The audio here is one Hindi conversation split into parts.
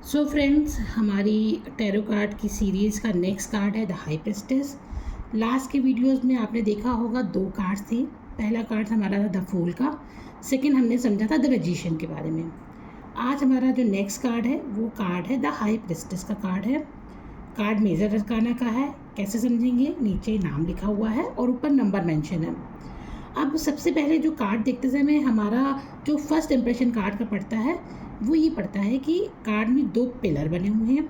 सो फ्रेंड्स, हमारी टैरो कार्ड की सीरीज़ का नेक्स्ट कार्ड है द हाई प्रिस्टेस। लास्ट के वीडियोस में आपने देखा होगा दो कार्ड्स थे। पहला कार्ड हमारा था द फूल का, सेकंड हमने समझा था द मैजिशियन के बारे में। आज हमारा जो नेक्स्ट कार्ड है वो कार्ड है द हाई प्रिस्टेस का कार्ड है। कार्ड मेजर अरकाना का है। कैसे समझेंगे? नीचे नाम लिखा हुआ है और ऊपर नंबर मेंशन है। अब सबसे पहले जो कार्ड देखते समय हमारा जो फर्स्ट इम्प्रेशन कार्ड का पड़ता है वो ये पड़ता है कि कार्ड में दो पिलर बने हुए हैं,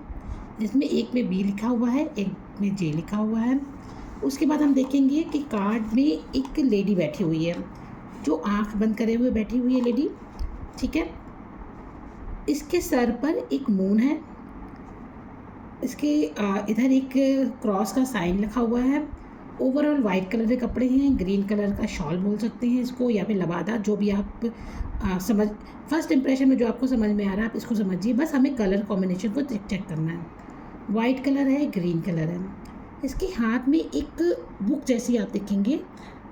जिसमें एक में बी लिखा हुआ है, एक में जे लिखा हुआ है। उसके बाद हम देखेंगे कि कार्ड में एक लेडी बैठी हुई है, जो आंख बंद करे हुए बैठी हुई है लेडी। ठीक है, इसके सर पर एक मून है, इसके इधर एक क्रॉस का साइन लिखा हुआ है। ओवरऑल वाइट कलर के कपड़े हैं, ग्रीन कलर का शॉल बोल सकते हैं इसको, या फिर लबादा, जो भी आप समझ फर्स्ट इंप्रेशन में जो आपको समझ में आ रहा है आप इसको समझिए। बस हमें कलर कॉम्बिनेशन को चेक करना है। वाइट कलर है, ग्रीन कलर है। इसके हाथ में एक बुक जैसी आप देखेंगे,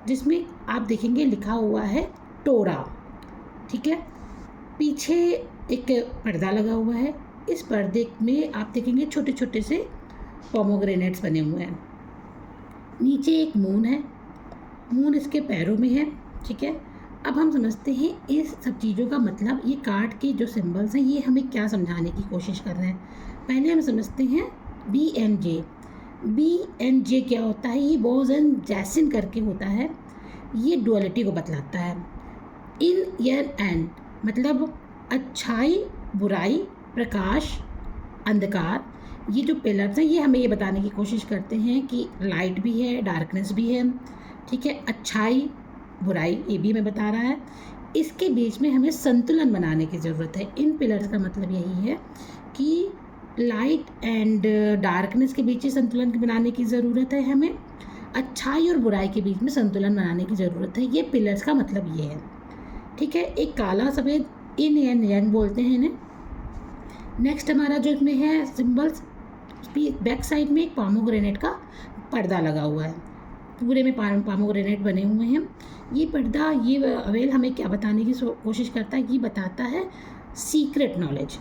जिसमें आप देखेंगे लिखा हुआ है टोरा। ठीक है, पीछे एक पर्दा लगा हुआ है। इस पर्दे में आप देखेंगे छोटे छोटे से पोमोग्रेनेट्स बने हुए हैं। नीचे एक मून है, मून इसके पैरों में है। ठीक है, अब हम समझते हैं इस सब चीज़ों का मतलब, ये कार्ड के जो सिंबल्स हैं ये हमें क्या समझाने की कोशिश कर रहे हैं। पहले हम समझते हैं B and J. B and J क्या होता है? ये बोज एंड जैसिन करके होता है। ये डुअलिटी को बतलाता है। इन यर एंड मतलब अच्छाई, बुराई, प्रकाश, अंधकार। ये जो पिलर्स हैं ये हमें ये बताने की कोशिश करते हैं कि लाइट भी है, डार्कनेस भी है। ठीक है, अच्छाई, बुराई, ये भी हमें बता रहा है। इसके बीच में हमें संतुलन बनाने की ज़रूरत है। इन पिलर्स का मतलब यही है कि लाइट एंड डार्कनेस के बीच संतुलन बनाने की ज़रूरत है हमें। अच्छाई और बुराई के बीच में संतुलन बनाने की ज़रूरत है। ये पिलर्स का मतलब ये है। ठीक है, एक काला सफ़ेद, इन एंड यांग बोलते हैं इन्हें। नेक्स्ट हमारा जो इसमें है सिंबल्स, बैक साइड में एक पोमोग्रेनेट का पर्दा लगा हुआ है। पूरे में पोमोग्रेनेट बने हुए हैं। ये पर्दा, ये अवेल हमें क्या बताने की कोशिश करता है? ये बताता है सीक्रेट नॉलेज।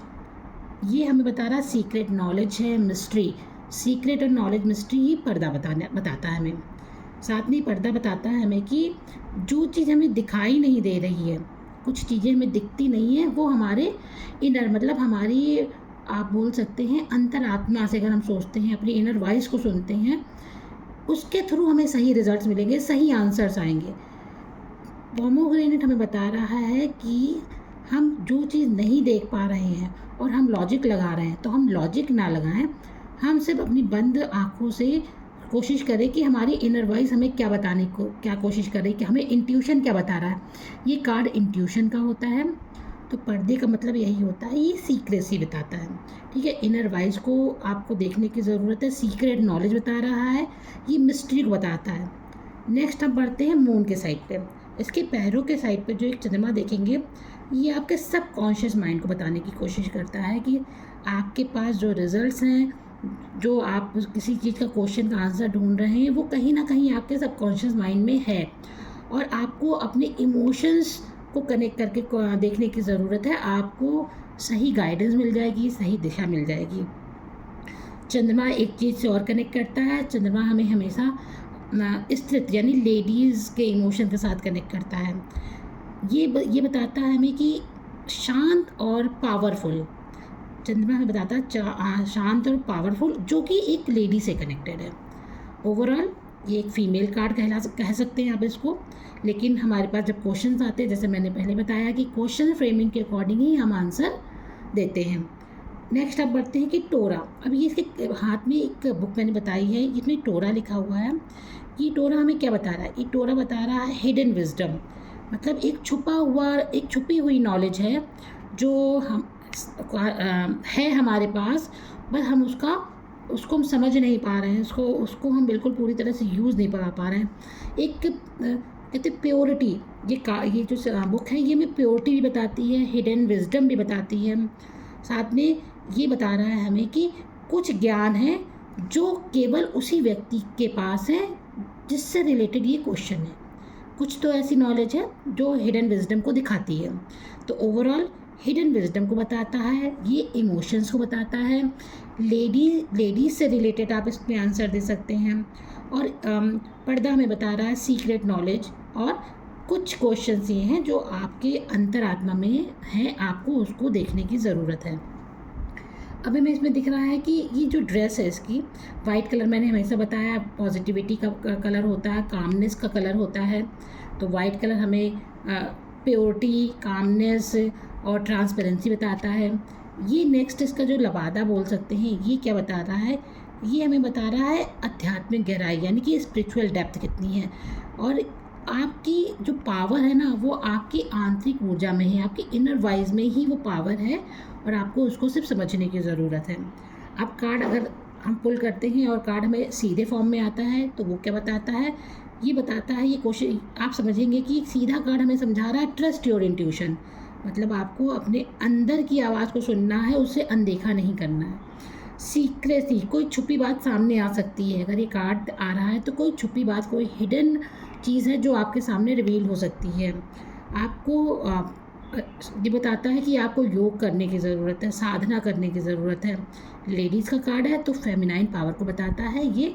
ये हमें बता रहा है सीक्रेट नॉलेज है, मिस्ट्री। सीक्रेट और नॉलेज, मिस्ट्री, ये पर्दा बताता है हमें। साथ में पर्दा बताता है हमें कि जो चीज़ हमें दिखाई नहीं दे रही है, कुछ चीज़ें हमें दिखती नहीं है, वो हमारे इनर मतलब हमारी आप बोल सकते हैं अंतरात्मा से अगर हम सोचते हैं, अपनी इनर वॉइस को सुनते हैं, उसके थ्रू हमें सही रिजल्ट्स मिलेंगे, सही आंसर्स आएंगे। पोमोग्रेनेट हमें बता रहा है कि हम जो चीज़ नहीं देख पा रहे हैं और हम लॉजिक लगा रहे हैं, तो हम लॉजिक ना लगाएं। हम सिर्फ अपनी बंद आँखों से कोशिश करें कि हमारी इनर वॉइस हमें क्या बताने को क्या कोशिश करे, कि हमें इंट्यूशन क्या बता रहा है। ये कार्ड इंट्यूशन का होता है। तो पर्दे का मतलब यही होता है, ये सीक्रेसी बताता है। ठीक है, इनर वॉइस को आपको देखने की ज़रूरत है। सीक्रेट नॉलेज बता रहा है, ये मिस्ट्री को बताता है। नेक्स्ट हम बढ़ते हैं मून के साइड पे। इसके पैरों के साइड पे जो एक चंद्रमा देखेंगे, ये आपके सब कॉन्शियस माइंड को बताने की कोशिश करता है कि आपके पास जो रिजल्ट्स हैं, जो आप किसी चीज़ का क्वेश्चन का आंसर ढूंढ रहे हैं, वो कहीं ना कहीं आपके सबकॉन्शियस माइंड में है और आपको अपने इमोशंस को कनेक्ट करके देखने की ज़रूरत है। आपको सही गाइडेंस मिल जाएगी, सही दिशा मिल जाएगी। चंद्रमा एक चीज़ से और कनेक्ट करता है। चंद्रमा हमें हमेशा स्त्रीत्व यानी लेडीज़ के इमोशन के साथ कनेक्ट करता है। ये बताता है हमें कि शांत और पावरफुल। चंद्रमा हमें बताता है शांत और पावरफुल, जो कि एक लेडी से कनेक्टेड है। ओवरऑल ये एक फीमेल कार्ड कह सकते हैं आप इसको। लेकिन हमारे पास जब क्वेश्चंस आते हैं, जैसे मैंने पहले बताया कि क्वेश्चन फ्रेमिंग के अकॉर्डिंग ही हम आंसर देते हैं। नेक्स्ट अब बढ़ते हैं कि टोरा। अब ये इसके हाथ में एक बुक मैंने बताई है, इसमें टोरा लिखा हुआ है। ये टोरा हमें क्या बता रहा है? ये टोरा बता रहा है हिडन विजडम, मतलब एक छुपी हुई नॉलेज है जो हम है हमारे पास, बस हम उसको हम समझ नहीं पा रहे हैं, उसको हम बिल्कुल पूरी तरह से यूज़ नहीं कर पा रहे हैं। एक कहते प्योरिटी, ये जो बुक है ये हमें प्योरिटी भी बताती है, हिडन विजडम भी बताती है। साथ में ये बता रहा है हमें कि कुछ ज्ञान है जो केवल उसी व्यक्ति के पास है जिससे रिलेटेड ये क्वेश्चन है। कुछ तो ऐसी नॉलेज है जो हिडन विजडम को दिखाती है। तो ओवरऑल हिडन विजडम को बताता है, ये इमोशंस को बताता है, लेडीज़ से रिलेटेड आप इसमें आंसर दे सकते हैं। और पर्दा हमें बता रहा है सीक्रेट नॉलेज। और कुछ क्वेश्चंस ये हैं जो आपके अंतरात्मा में हैं, आपको उसको देखने की ज़रूरत है। अभी मैं इसमें दिख रहा है कि ये जो ड्रेस है इसकी वाइट कलर, मैंने हमेशा बताया पॉजिटिविटी का कलर होता है, कामनेस का कलर होता है। तो वाइट कलर हमें प्योरिटी, कामनेस और ट्रांसपेरेंसी बताता है। ये नेक्स्ट इसका जो लबादा बोल सकते हैं, ये क्या बता रहा है, ये हमें बता रहा है आध्यात्मिक गहराई, यानी कि स्पिरिचुअल डेप्थ कितनी है। और आपकी जो पावर है ना, वो आपकी आंतरिक ऊर्जा में है, आपकी इनर वाइज में ही वो पावर है, और आपको उसको सिर्फ समझने की ज़रूरत है। अब कार्ड अगर हम पुल करते हैं और कार्ड हमें सीधे फॉर्म में आता है तो वो क्या बताता है, ये बताता है, ये क्वेश्चन आप समझेंगे कि सीधा कार्ड हमें समझा रहा है ट्रस्ट योर इंट्यूशन, मतलब आपको अपने अंदर की आवाज़ को सुनना है, उसे अनदेखा नहीं करना है। सीक्रेसी, कोई छुपी बात सामने आ सकती है, अगर ये कार्ड आ रहा है तो कोई छुपी बात, कोई हिडन चीज़ है जो आपके सामने रिवील हो सकती है। आपको ये बताता है कि आपको योग करने की ज़रूरत है, साधना करने की ज़रूरत है। लेडीज़ का कार्ड है तो फेमिनाइन पावर को बताता है, ये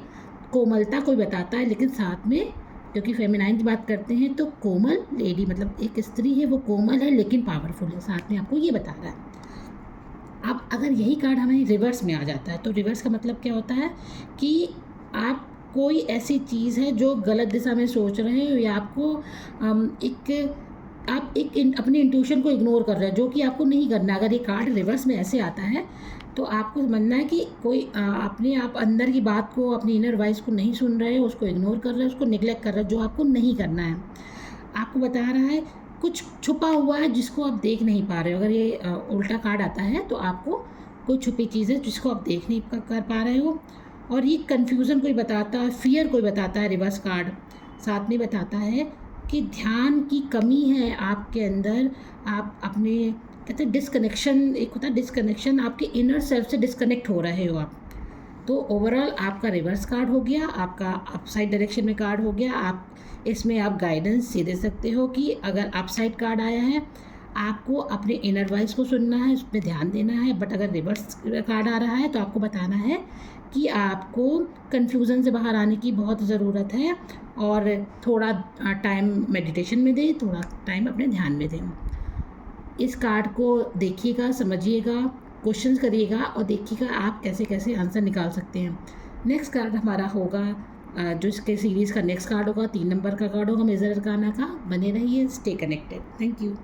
कोमलता को बताता है, लेकिन साथ में क्योंकि फेमिनाइन की बात करते हैं तो कोमल लेडी, मतलब एक स्त्री है वो कोमल है लेकिन पावरफुल है, साथ में आपको ये बता रहा है। अब अगर यही कार्ड हमें रिवर्स में आ जाता है तो रिवर्स का मतलब क्या होता है कि आप कोई ऐसी चीज़ है जो गलत दिशा में सोच रहे हो, या आपको आप अपने इंट्यूशन को इग्नोर कर रहे हैं, जो कि आपको नहीं करना। अगर ये कार्ड रिवर्स में ऐसे आता है तो आपको समझना है कि कोई अपने आप अंदर की बात को, अपनी इनर वॉइस को नहीं सुन रहे हो, उसको इग्नोर कर रहे हो, उसको निगलेक्ट कर रहे हो, जो आपको नहीं करना है। आपको बता रहा है कुछ छुपा हुआ है जिसको आप देख नहीं पा रहे हो। अगर ये उल्टा कार्ड आता है तो आपको कोई छुपी चीज़ है जिसको आप देख नहीं कर पा रहे हो। और ये कन्फ्यूज़न कोई बताता है, फियर कोई बताता है रिवर्स कार्ड। साथ में बताता है कि ध्यान की कमी है आपके अंदर, आप अपने कहते हैं डिसकनेक्शन, एक होता है डिसकनेक्शन, आपके इनर सेल्फ से डिसकनेक्ट हो रहे हो आप। तो ओवरऑल आपका रिवर्स कार्ड हो गया, आपका अपसाइड डायरेक्शन में कार्ड हो गया। आप इसमें आप गाइडेंस ये दे सकते हो कि अगर अपसाइड कार्ड आया है आपको अपने इनर वॉइस को सुनना है, उस पर ध्यान देना है। बट अगर रिवर्स कार्ड आ रहा है तो आपको बताना है कि आपको कन्फ्यूज़न से बाहर आने की बहुत ज़रूरत है, और थोड़ा टाइम मेडिटेशन में दें, थोड़ा टाइम अपने ध्यान में दें। इस कार्ड को देखिएगा, समझिएगा, क्वेश्चंस करिएगा और देखिएगा आप कैसे कैसे आंसर निकाल सकते हैं। नेक्स्ट कार्ड हमारा होगा जो इसके सीरीज़ का नेक्स्ट कार्ड होगा 3 नंबर का कार्ड होगा मेजर अरकाना का। बने रहिए, स्टे कनेक्टेड। Thank you.